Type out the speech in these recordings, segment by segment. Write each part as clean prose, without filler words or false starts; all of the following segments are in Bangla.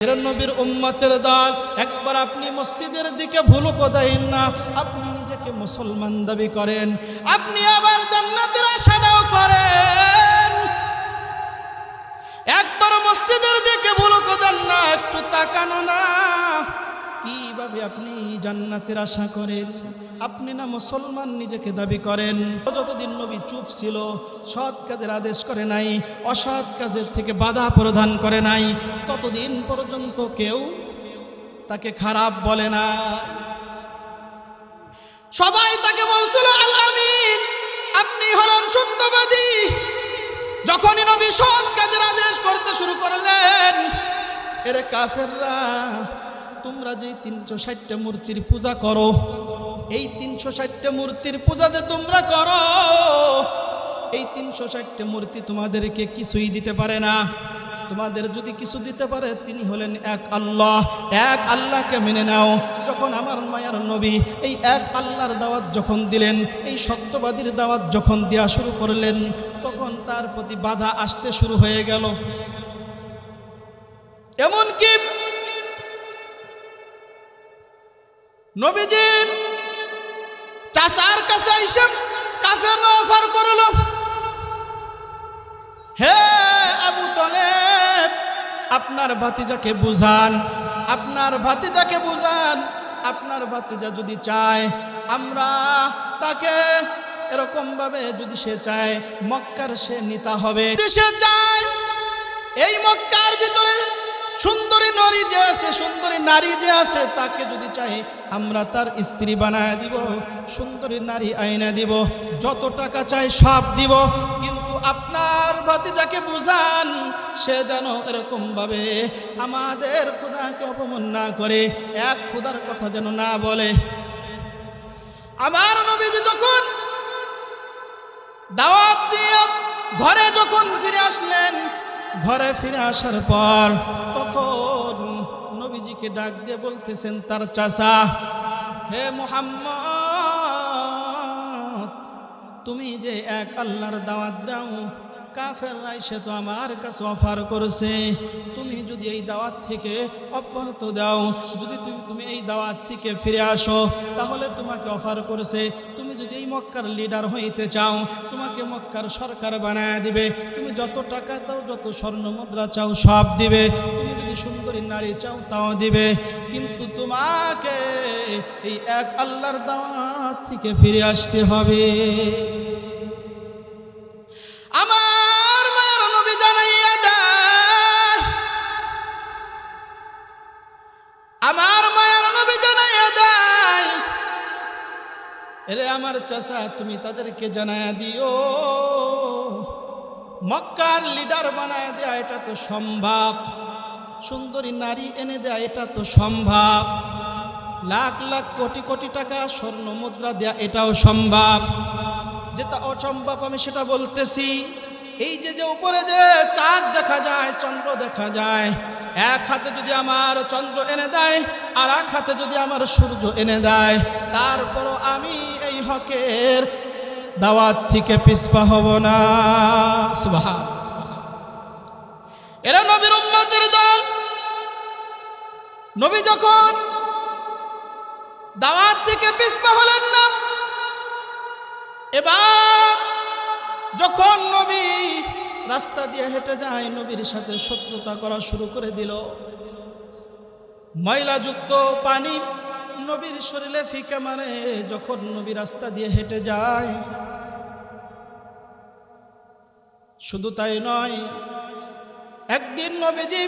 নবীর উম্মতের দল, একবার আপনি মসজিদের দিকে ভুলুকও দেন না, আপনি নিজেকে মুসলমান দাবি করেন, আপনি আবার জান্নাতের আশাটাও করেন, একবার মসজিদের দিকে ভুলুকও দেন না, একটু তাকানো না, কিভাবে আপনি জান্নাতের আশা করেন? আপনি না মুসলমান নিজেকে দাবি করেন। যতদিন নবী চুপ ছিল, সৎ কাজের আদেশ করে নাই, অসৎ কাজের থেকে বাধা প্রদান করে নাই, ততদিন পর্যন্ত কেউ তাকে খারাপ বলে না। সবাই তাকে বলছিল আল আমিন, আপনি হলেন সত্যবাদী। যখনই নবী সৎ কাজের আদেশ করতে শুরু করলেন, এরে কাফেররা, তোমরা যে 360টা মূর্তির পূজা করো, এই 360টা মূর্তির পূজা যে তোমরা করো, এই 360টা মূর্তি তোমাদেরকে কিছুই দিতে পারে না। তোমাদের যদি কিছু দিতে পারে, তিনি হলেন এক আল্লাহ, এক আল্লাহকে মেনে নাও। যখন আমার মায়ার নবী এই এক আল্লাহর দাওয়াত যখন দিলেন, এই সত্যবাদীর দাওয়াত যখন দেওয়া শুরু করলেন, তখন তার প্রতি বাধা আসতে শুরু হয়ে গেল। এমনকি নবীজির চাচার কাছে এসে কাফেররা অফার করলো, হে আবু তালেব, আপনার ভাতিজাকে বুঝান, আপনার ভাতিজাকে বুঝান, আপনার ভাতিজা যদি চায় আমরা তাকে এরকম ভাবে, যদি সে চায় মক্কার সে নিতে হবে, যদি সে চায় এই মক্কার ভিতরে সুন্দরী নারী যে আছে, সুন্দরী নারী যে আছে, তাকে যদি চাই আমরা তার স্ত্রী বানায় দিব, সুন্দরী নারী আইনা দিব, যত টাকা চাই সব দিব, কিন্তু আপনার ভাতিজাকে বুঝান সে যেন এরকম ভাবে আমাদের খোদাকে অপমান না করে, এক খোদার কথা যেন না বলে। আমার নবীজি যখন দাওয়াত দিয়ে ঘরে যখন ফিরে আসলেন, ঘরে ফিরে আসার পর তখন নবীজিকে ডাক দিয়ে বলতেছেন তার চাচা, হে মুহাম্মদ, তুমি যে এক আল্লাহর দাওয়াত দাও, কাফেররা এসে তো আমার কাছে অফার করেছে, তুমি যদি এই দাওয়াত থেকে অব্যাহত দাও, যদি তুমি এই দাওয়াত থেকে ফিরে আসো, তাহলে তোমাকে অফার করেছে, তুমি যদি এই মক্কার লিডার হইতে চাও, তোমাকে মক্কার সরকার বানায় দিবে, তুমি যত টাকা চাও, যত স্বর্ণ মুদ্রা চাও সব দিবে, তুমি যদি সুন্দরী নারী চাও তাও দিবে, কিন্তু তোমাকে এই এক আল্লাহর দাওয়াত থেকে ফিরে আসতে হবে। আমার মায়ের নবী জানাইয়া দেয়, আমার মায়ের নবী জানাইয়া দেয়, এরে আমার চাচা, তুমি তাদেরকে জানাইয়া দিও, মক্কার লিডার বানায় দেয়া এটা তো সম্ভব, সুন্দরী নারী এনে দেয়া এটা তো সম্ভব, লাখ লাখ কোটি কোটি টাকা স্বর্ণ মুদ্রা দেয়া এটাও সম্ভব। যেটা অসম্ভব আমি সেটা বলতেছি, এই যে উপরে যে চাঁদ দেখা যায়, চন্দ্র দেখা যায়, এক হাতে যদি আমার চন্দ্র এনে দেয়, আর এক হাতে যদি আমার সূর্য এনে দেয়, তারপরও আমি এই হকের দাওয়াত থেকে পিছপা হব না। সুবহানাল্লাহ। এরা নবীর উম্মতের দল। নবী যখন দাওয়াত থেকে পিছপা হলেন না, এবার যখন নবী রাস্তা দিয়ে হেঁটে যায়, নবীর সাথে শত্রুতা করা শুরু করে দিল, ময়লাযুক্ত পানি নবীর শরীরে ফিকে মারে যখন নবী রাস্তা দিয়ে হেঁটে যায়। শুধু তাই নয়, একদিন নবীজি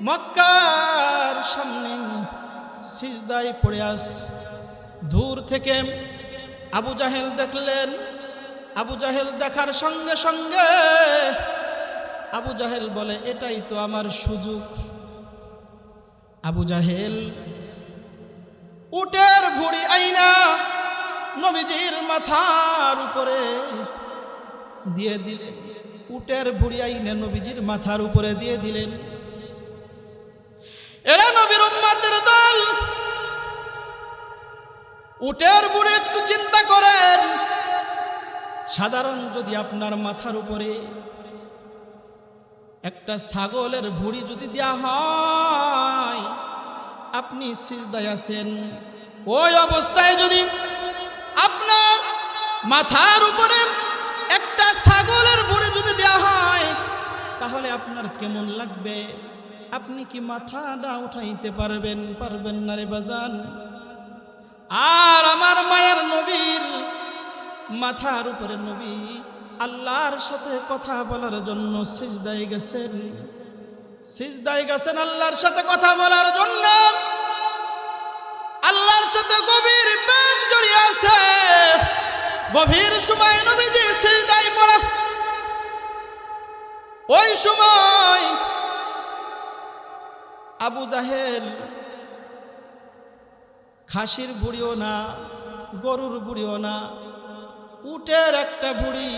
মক্কার সামনে সিজদায় পড়ে দূর থেকে আবু জাহেল দেখলেন। আবু জাহেল দেখার সঙ্গে সঙ্গে আবু জাহেল বলে, এটাই তো আমার সুযোগ। আবু জাহেল উটের ভুঁড়ি আইনা নবীজির মাথার উপরে দিয়ে দিলেন, উটের ভুঁড়ি আইনা নবীজির মাথার উপরে দিয়ে দিলেন। এরা নবীর উম্মতের দল। উটের ভুঁড়ি একটু চিন্তা করেন, সাধারণ যদি আপনার মাথার উপরে একটা ছাগলের ভুঁড়ি যদি দেয়া হয়, আপনি সিজদায় আছেন, ওই অবস্থায় যদি আপনার মাথার উপরে একটা ছাগলের ভুঁড়ি যদি দেয়া হয়, তাহলে আপনার কেমন লাগবে? আপনি কি মাথাটা উঠাইতে পারবেন? পারবেন না রে বাজান। আর আমার মায়ের নবীর মাথার উপরে নবী আল্লাহর সাথে কথা বলার জন্য সিজদায় গেছেন, সিজদায় গেছেন আল্লাহর সাথে কথা বলার জন্য। আল্লাহর সাথে গভীর প্রেম জড়িয়ে আছে। গভীর সময় নবীজি সিজদায় পড়া, ওই সময় আবু জাহেল খাসির বুড়িও না, গরুর বুড়িও না, উটের একটা বুড়ি,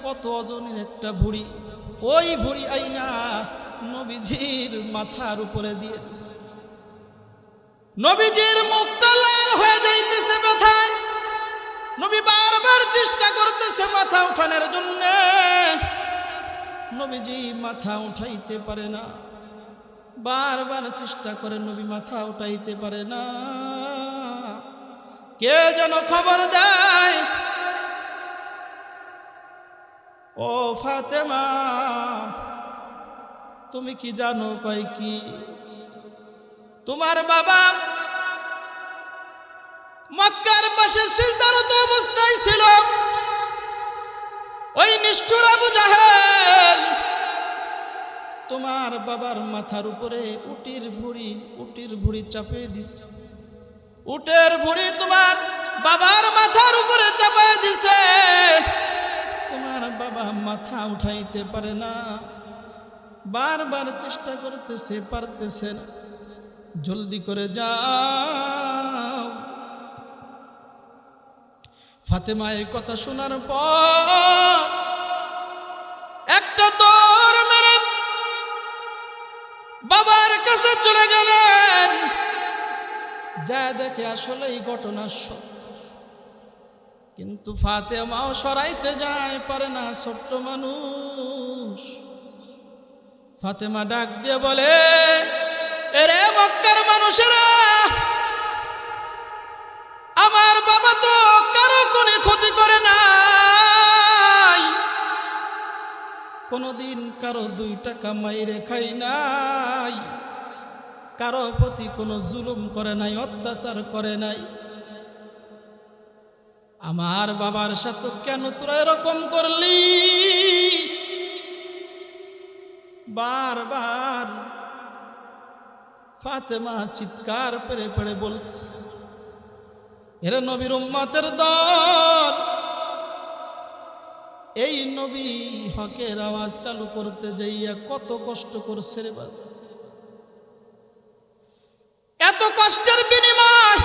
কত ওজনের একটা বুড়ি, ওই বুড়ি আইনা নবীজির মাথার উপরে দিয়ে দিছে। নবীজির মুখটা লাল হয়ে যাইতেছে ব্যথায়। নবী বারবার চেষ্টা করতেছে মাথা উঠানোর জন্য, নবীজি মাথা উঠাইতে পারে না। বারবার চেষ্টা করে নবী মাথা উঠাইতে পারে না। কে যেন খবর দেয়, ও ফাতেমা তুমি কি জানো? কয় কি? তোমার বাবা মক্কার পাশে সিজদারত অবস্থায় ছিল। ওই নিষ্ঠুর আবু জাহেল তোমার বাবার মাথার উপরে উটের ভুঁড়ি চাপিয়ে দিছে। উটের ভুঁড়ি তোমার বাবার মাথার উপরে চাপিয়ে দিছে। তোমার বাবা মাথা উঠাইতে পারে না, বারবার চেষ্টা করতেছে, পারতেছে না। জলদি করে যাও। ফাতেমা এই কথা শোনার পর একটা দৌড় মেরে বাবার কাছে চলে গেলেন। যা দেখে আসলে এই ঘটনা সত্য, কিন্তু ফাতেমাও সরাইতে যায়, পারে না, ছোট্ট মানুষ। ফাতেমা ডাক দিয়ে বলে, এরে মক্কার মানুষেরা, আমার বাবা তো কারো কোনো ক্ষতি করে নাই, কোনদিন কারো 2 টাকা মাইরে খাই নাই, কারো প্রতি কোনো জুলুম করে নাই, অত্যাচার করে নাই। আমার বাবার সাথে কেন তোরা এরকম করলি? বারবার ফাতেমা চিৎকার পেরে পেরে বলছে। এরা নবীর উম্মতের দল, এই নবী হকের আওয়াজ চালু করতে যাইয়া কত কষ্ট করছে রে বাবা। এত কষ্টের বিনিময়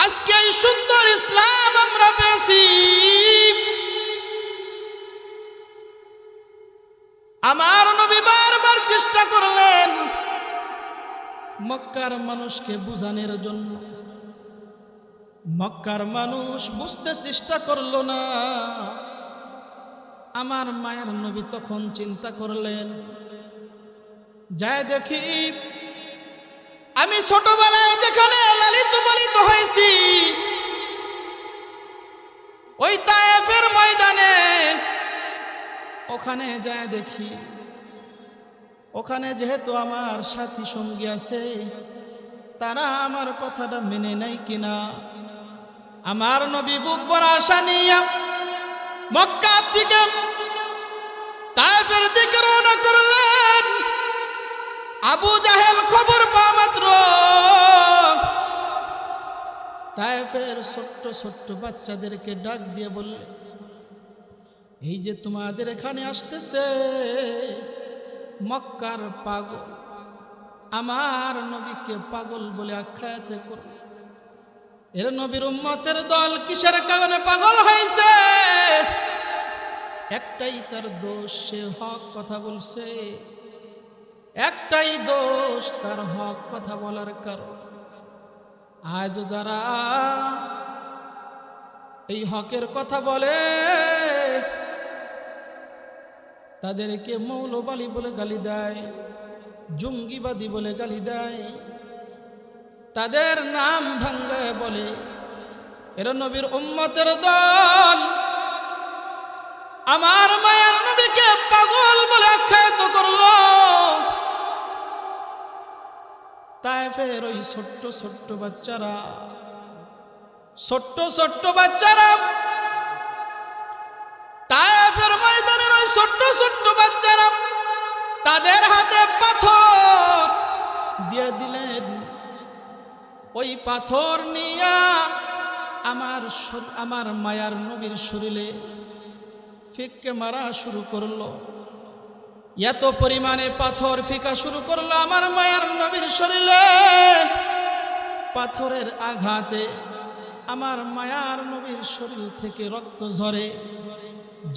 আজকে এই সুন্দর ইসলাম আমরা পেয়েছি। আমার নবী বারবার চেষ্টা করলেন মক্কার মানুষকে বুঝানোর জন্য। মক্কার মানুষ বুঝতে চেষ্টা করলো না। আমার মায়ের নবী তখন চিন্তা করলেন, যায় দেখি আমি ছোটবেলায় যেখানে লালিত পালিত হয়েছি, ওই তায়েফের ময়দানে, ওখানে যায় দেখি, ওখানে যেহেতু আমার সাথী সঙ্গী আছে, তারা আমার কথাটা মেনে নেয় কিনা। আমার নবী বুক ভরা আশা নিয়ে মক্কা থেকে তায়েফের দিকে রওনা করলেন। আবু জাহেল খবর পাওয়া মাত্র তায়েফের ছোট্ট ছোট্ট বাচ্চাদেরকে ডাক দিয়ে বললে, এই যে তোমাদের এখানে আসতেছে মক্কার পাগল, আমার নবীকে পাগল বলে আখ্যায়িত করে। এর নবীর উম্মতের দল কিসের কারণে পাগল হয়েছে? একটাই তার দোষ, সে হক কথা বলছে। একটাই দোষ, তার হক কথা বলার কারণ। আজ যারা এই হকের কথা বলে, তাদেরকে মৌলবাদী বলে গালি দেয়, জঙ্গিবাদী বলে গালি দেয়, তাদের নাম ভাঙ্গায় বলে এরা নবীর উম্মতের দল। আমার মায়ের নবীকে পাগল বলে আখ্যায়িত করলো। তায়েফের ওই ছোট্ট ছোট্ট বাচ্চারা, ছোট্ট ছোট্ট বাচ্চারা, তায়েফের ময়দানের ওই ছোট্ট ছোট্ট বাচ্চারা তাদের হাতে পাথর দিয়ে দিলেন। ওই পাথর নিয়া আমার মায়ার নবীর শরীরে ফিক্কে মারা শুরু করলো। এত পরিমাণে পাথর ফিকা শুরু করলো আমার মায়ার নবীর শরীরে। পাথরের আঘাতে আমার মায়ার নবীর শরীর থেকে রক্ত ঝরে।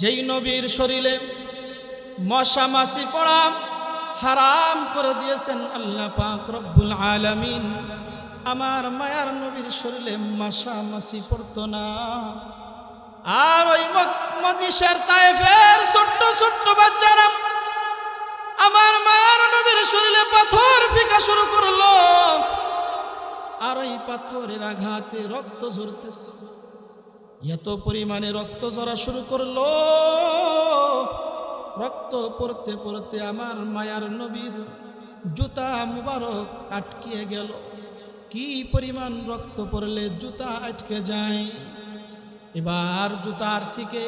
যেই নবীর শরীরে মশা মাছি পড়া হারাম করে দিয়েছেন আল্লাহ পাক রব্বুল আলামিন, আমার মায়ার নবীর শরীরে মশা মাছি পড়তো না। আর ওই মদিনার তায়েফের ছোট্ট ছোট্ট বাচ্চারা আমার মায়ার নবীর শরীরে পাথর ফিকা শুরু করলো। আর ওই পাথরের আঘাতে রক্ত ঝরতেছে। এত পরিমাণে রক্ত ঝরা শুরু করলো। রক্ত পড়তে পড়তে আমার মায়ার নবীর জুতা মুবারক আটকিয়ে গেল। কি পরিমাণ রক্ত পড়লে জুতা আটকে যায়। এবার জুতার থেকে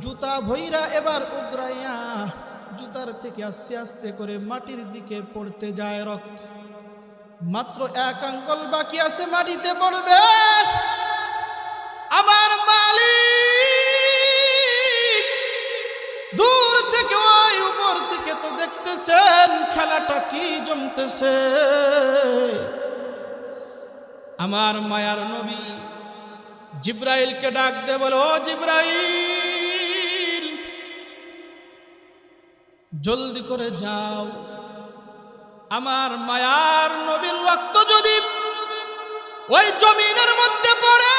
জুতা ভৈরা এবার উগরাইয়া জুতার থেকে আস্তে আস্তে করে মাটির দিকে পড়তে যায় রক্ত। মাত্র এক আঙ্গুল বাকি আছে মাটিতে পড়বে। আমার মালিক দূর থেকে ওই উপর থেকে তো দেখতেছেন খেলাটা কি জমতেছে। আমার মায়ার নবী জিব্রাইলকে ডাক দে, বলো ও জিব্রাইল জলদি করে যাও। আমার মায়ার নবীর রক্ত যদি ওই জমিনের মধ্যে পড়ে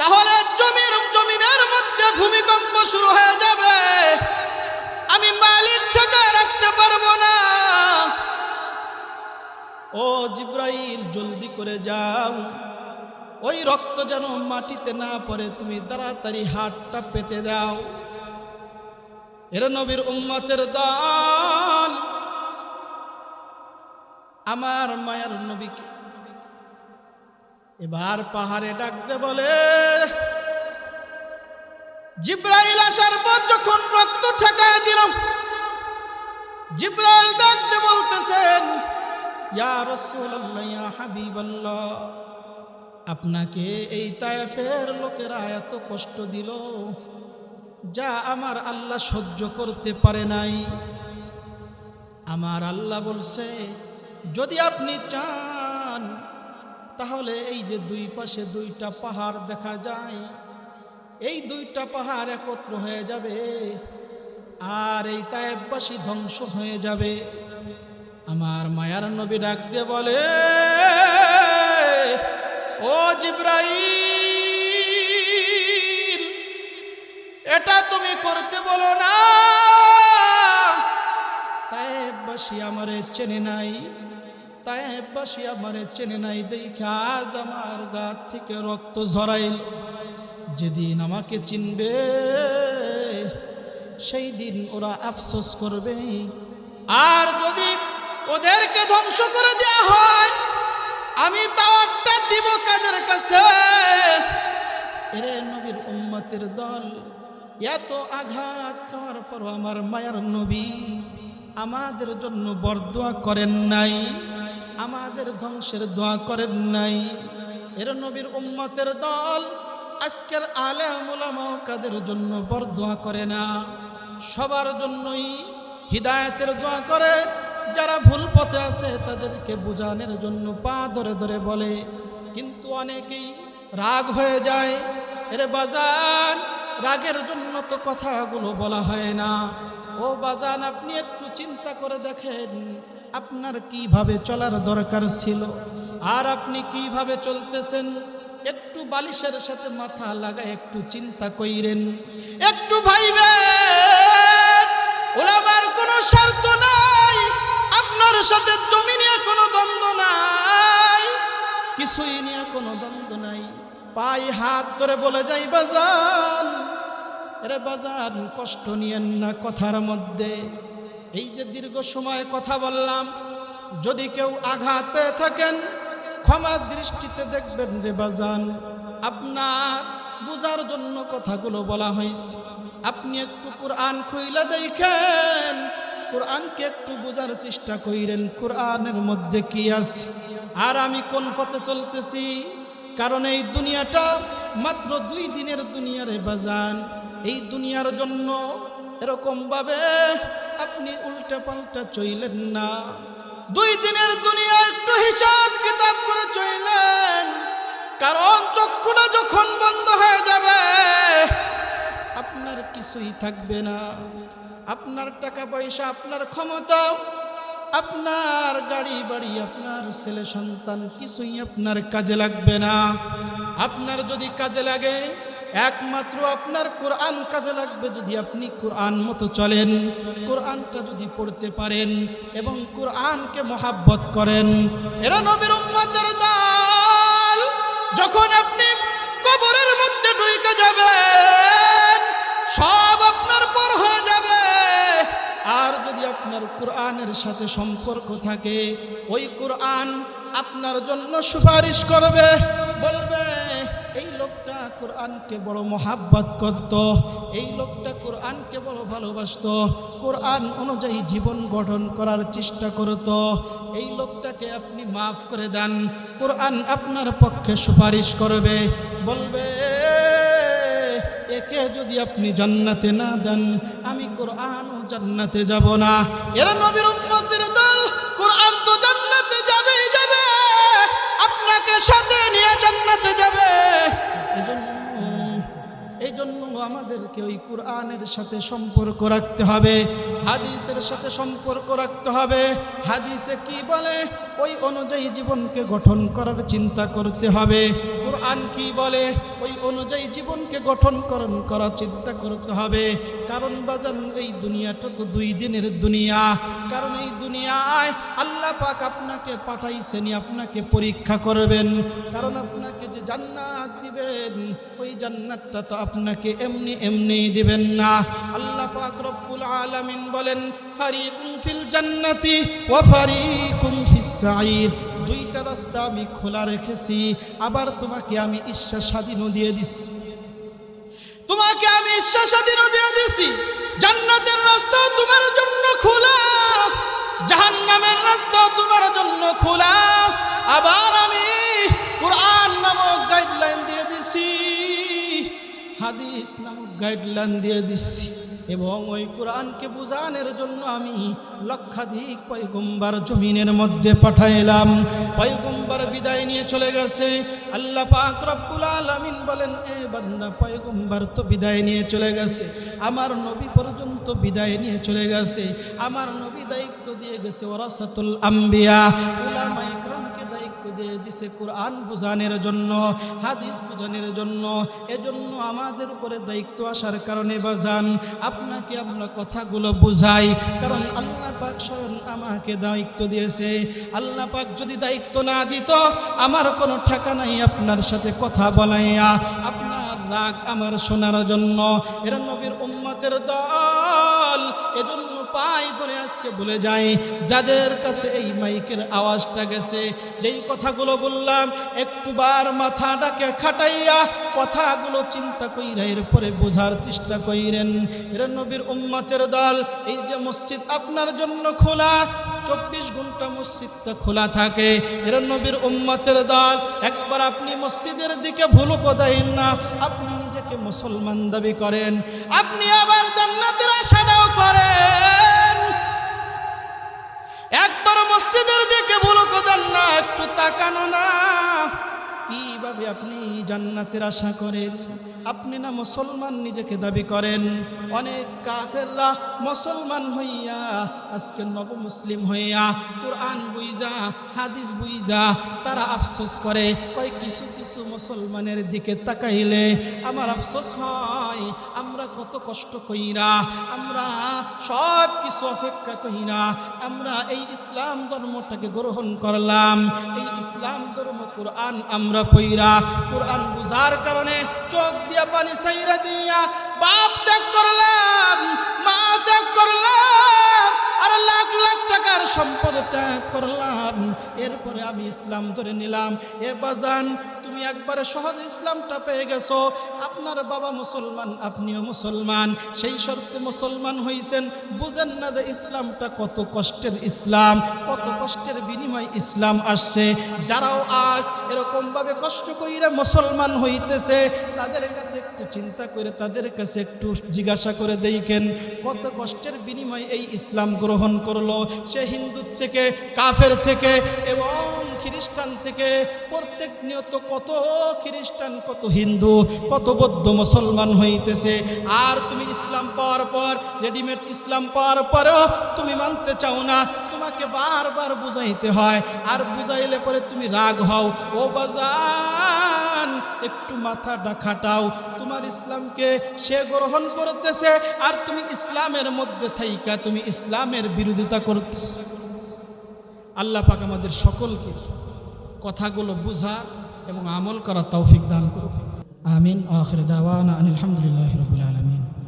তাহলে জমিনের মধ্যে ভূমিকম্প শুরু হয়ে যাবে। আমি মালিক থেকে রাখতে পারবো না। ও জিব্রাইল জলদি করে যাও, ওই রক্ত যেন মাটিতে না পড়ে তুমি তাড়াতাড়ি হাতটা পেতে দাও। এরা নবীর উম্মতের দল। আমার মায়ার নবীকে এবার পাহাড়ে ডাকতে বলে। জিব্রাইল আসার পর যখন রক্ত ঠেকায় দিলাম, জিব্রাইল ডাকতে বলতেছেন ইয়া রাসূলুল্লাহ, ইয়া হাবিবাল্লাহ, আপনাকে এই তায়েফের লোকেরা এত কষ্ট দিল যা আমার আল্লাহ সহ্য করতে পারে নাই। আমার আল্লাহ বলছে যদি আপনি চান তাহলে এই যে দুই পাশে দুইটা পাহাড় দেখা যায়, এই দুইটা পাহাড় একত্র হয়ে যাবে আর এই তায়েফবাসী ধ্বংস হয়ে যাবে। আমার মায়ার নবী ডাক দিয়ে বলে ও জিব্রাইল, এটা তুমি করতে বলো না। তায়েফবাসী আমারে চেনে নাই, তায়েফবাসী আমারে চেনে নাই দেখা আজ আমার গা থেকে রক্ত ঝরাইল। যেদিন আমাকে চিনবে সেই দিন ওরা আফসোস করবে। আর যদি ওদেরকে ধ্বংস করে দেওয়া হয় আমি দাওয়াতটা দিব কাদের কাছে? এরে নবীর উম্মতের দল, এত আঘাত খাওয়ার পর আমার মায়ার নবী আমাদের জন্য বরদোয়া করেন নাই, আমাদের ধ্বংসের দোয়া করেন নাই। এর নবীর উম্মতের দল আজকের আলেম উলামা কাদের জন্য বরদোয়া করে না, সবার জন্যই হিদায়াতের দোয়া করে। যারা ভুল পথে আছে তাদেরকে বুঝানোর জন্য পা ধরে ধরে বলে, কিন্তু অনেকেই রাগ হয়ে যায়। এরে বাজান, রাগের জন্য তো কথাগুলো বলা হয় না। ও বাজান, আপনি একটু চিন্তা করে দেখেন আপনার কিভাবে চলার দরকার ছিল আর আপনি কিভাবে চলতেছেন। একটু বালিশের সাথে মাথা লাগায় একটু চিন্তা কইরেন, একটু ভাইবেন। কিছুই নিয়ে কোনো দ্বন্দ্ব নাই। পায়ে হাত ধরে বলে যাই, বাজান রে বাজান, কষ্ট নিয়েন না কথার মধ্যে। এই যে দীর্ঘ সময় কথা বললাম, যদি কেউ আঘাত পেয়ে থাকেন ক্ষমার দৃষ্টিতে দেখবেন রে বাজান। আপনার বুঝার জন্য কথাগুলো বলা হয়েছে। আপনি একটু কোরআন খুইলা দেখেন, কোরআনকে একটু বোঝার চেষ্টা করেন কোরআনের মধ্যে কি আছে আর আমি কোন পথে চলতেছি। কারণ এই দুনিয়াটা মাত্র 2 দিনের দুনিয়া রে বাজান। এই দুনিয়ার জন্য এরকম ভাবে আপনি উল্টা পাল্টা চইলেন না। 2 দিনের দুনিয়া একটু হিসাব কিতাব করে চইলেন, কারণ চক্ষুটা যখন বন্ধ হয়ে যাবে আপনার কিছুই থাকবে না। আপনার টাকা পয়সা, আপনার ক্ষমতা, আপনার গাড়ি বাড়ি, আপনার ছেলে সন্তান কিছুই আপনার কাজে লাগবে না। আপনার যদি কাজে লাগে একমাত্র আপনার কোরআন কাজে লাগবে, যদি আপনি কোরআন মতো চলেন, কোরআনটা যদি পড়তে পারেন এবং কোরআনকে মহাব্বত করেন। এরা নবীর উম্মতের দল। যখন আপনি কবরের মধ্যে ঢুকে যাবেন সব আপনার পর হয়ে যাবে। আর যদি আপনার কোরআনের সাথে সম্পর্ক থাকে, ওই কোরআন আপনার জন্য সুপারিশ করবে, বলবে এই লোকটা কোরআনকে বড় মহাব্বত করত, এই লোকটা কোরআনকে বড় ভালোবাসত, কোরআন অনুযায়ী জীবন গঠন করার চেষ্টা করত, এই লোকটাকে আপনি মাফ করে দেন। কোরআন আপনার পক্ষে সুপারিশ করবে, বলবে একে যদি আপনি জান্নাতে না দেন আমি কোরআনও জান্নাতে যাব না। এরা নবীর উম্মতের দল। কোরআন তো জান্নাতে যাবেই যাবে, আপনাকে সাথে নিয়ে জান্নাতে যাবে। এই জন্য আমাদেরকে ওই কোরআনের সাথে সম্পর্ক রাখতে হবে, হাদিসের সাথে সম্পর্ক রাখতে হবে। হাদিসে কি বলে ওই অনুযায়ী জীবনকে গঠন করার চিন্তা করতে হবে। কোরআন কি বলে ওই অনুযায়ী জীবনকে গঠন করার চিন্তা করতে হবে। কারণ বাজান এই দুনিয়াটা তো 2 দিনের দুনিয়া। কারণ এই দুনিয়ায় আল্লাহ পাক আপনাকে পাঠাইছেন আপনাকে পরীক্ষা করবেন। কারণ আপনাকে যে জান্নাত দিবেন ওই জান্নাতটা তো আপনাকে এমনি এমনি দিবেন না। আল্লাহ পাক রব্বুল আলামিন বলেন ফারিকুম ফিল জান্নাতি ওয়া ফারিকুম ফিস সাঈর। 2টা রাস্তা আমি খোলা রেখেছি, আবার তোমাকে আমি ইচ্ছা স্বাধীনও দিয়ে দিছি। তোমাকে আমি ইচ্ছা স্বাধীনও দিয়ে দিছি। জান্নাতের রাস্তা তোমার জন্য খোলা, জাহান্নামের রাস্তা তোমার জন্য খোলা। আবার আমি কোরআন নামক গাইডলাইন দিয়ে দিছি, হাদিস নামক গাইডলাইন দিয়ে দিছি। এবং ওই কোরআনকে বুঝানোর জন্য আমি লক্ষাধিক পয়গম্বর জমিনের মধ্যে পাঠাইলাম। পয়গম্বর বিদায় নিয়ে চলে গেছে। আল্লাহ পাক রব্বুল আলামিন বলেন এ বান্দা, পয়গম্বর তো বিদায় নিয়ে চলে গেছে, আমার নবী পর্যন্ত বিদায় নিয়ে চলে গেছে। আমার নবী দায়িত্ব দিয়ে গেছে ওয়ারাসাতুল আম্বিয়া, উলামায়ে ইকরামকে দায়িত্ব দিয়ে দিছে কোরআন বুঝানোর জন্য, হাদিস বুঝানোর জন্য। এজন্য আমাদের উপরে দায়িত্ব আসার কারণে বাজান আপনাকে আমরা কথাগুলো বুঝাই। কারণ আল্লাহ পাক স্বয়ং আমাকে দায়িত্ব দিয়েছে। আল্লাহ পাক যদি দায়িত্ব না দিত আমার কোনো ঠেকা নাই আপনার সাথে কথা বলাইয়া আপনার রাগ আমার শোনার জন্য। এরা নবীর উম্মতের দল। এজন্য পাই ধরে আজকে বলে যাই, যাদের কাছে এই মাইকের আওয়াজটা গেছে, যেই কথাগুলো বললাম একটুবার মাথাটাকে খাটাইয়া কথাগুলো চিন্তা কইরা এরপরে বোঝার চেষ্টা কইরেন। এরা নবীর উম্মতের দল। এই যে মসজিদ আপনার জন্য খোলা, 24 ঘন্টা মসজিদটা খোলা থাকে। এরা নবীর উম্মতের দল। একবার আপনি মসজিদের দিকে ভুলুকও দেন না, আপনি নিজেকে মুসলমান দাবি করেন, আপনি আবার জান্নাতের আশাটাও করেন। একবার মসজিদের দিকে ভুলুকও দেন না, একটু তাকানো না। কিভাবে আপনি জান্নাতের আশা করেন? আপনি না মুসলমান নিজেকে দাবি করেন। অনেক কাফেররা মুসলমান হইয়া আজকে নবমুসলিম হইয়া কোরআন বুইজা হাদিস বুইজা তারা আফসোস করে। কয় কিছু কিছু মুসলমানের দিকে তাকাইলে আমার আফসোস হয়, আমরা কত কষ্ট কইরা আমরা সব কিছু অপেক্ষা করি না, আমরা এই ইসলাম ধর্মটাকে গ্রহণ করলাম। এই ইসলাম ধর্ম কোরআন আমরা পইরা, কোরআন বুঝার কারণে চোখ দিয়া পানি ছাইরা দিয়া বাপ ত্যাগ করলাম, মা ত্যাগ করলাম, আর লাখ লাখ টাকার সম্পদ ত্যাগ করলাম। এরপরে আমি ইসলাম ধরে নিলাম। এ বাজান, তুমি একবারে সহজ ইসলামটা পেয়ে গেছো। আপনার বাবা মুসলমান, আপনিও মুসলমান, সেই শর্তে মুসলমান হইছেন। বুঝেন না যে ইসলামটা কত কষ্টের ইসলাম, কত কষ্টের বিনিময় ইসলাম আসছে। যারাও আজ এরকমভাবে কষ্ট কইরা মুসলমান হইতেছে, তাদের কাছে একটু চিন্তা করে, তাদের কাছে একটু জিজ্ঞাসা করে দেখেন কত কষ্টের বিনিময় এই ইসলাম গ্রহণ করলো। সে হিন্দু থেকে, কাফের থেকে এবং খ্রিস্টান থেকে, প্রত্যেক নিয়ত কত খ্রিস্টান, কত হিন্দু, কত বৌদ্ধ মুসলমান হইতেছে। আর তুমি ইসলাম পাওয়ার পর, রেডিমেড ইসলাম পাওয়ার পরেও তুমি মানতে চাও না। তোমাকে বারবার বুঝাইতে হয়, আর বুঝাইলে পরে তুমি রাগ হও। ও বাজান, একটু মাথাটা খাটাও। তোমার ইসলামকে সে গ্রহণ করতেছে, আর তুমি ইসলামের মধ্যে থাইকা তুমি ইসলামের বিরোধিতা করতেছ। আল্লাহ পাক আমাদের সকলকে কথাগুলো বুঝা এবং আমল করা তৌফিক দান করুন। আমিন। আখির দাওয়ানা আলহামদুলিল্লাহি রাব্বিল আলামিন।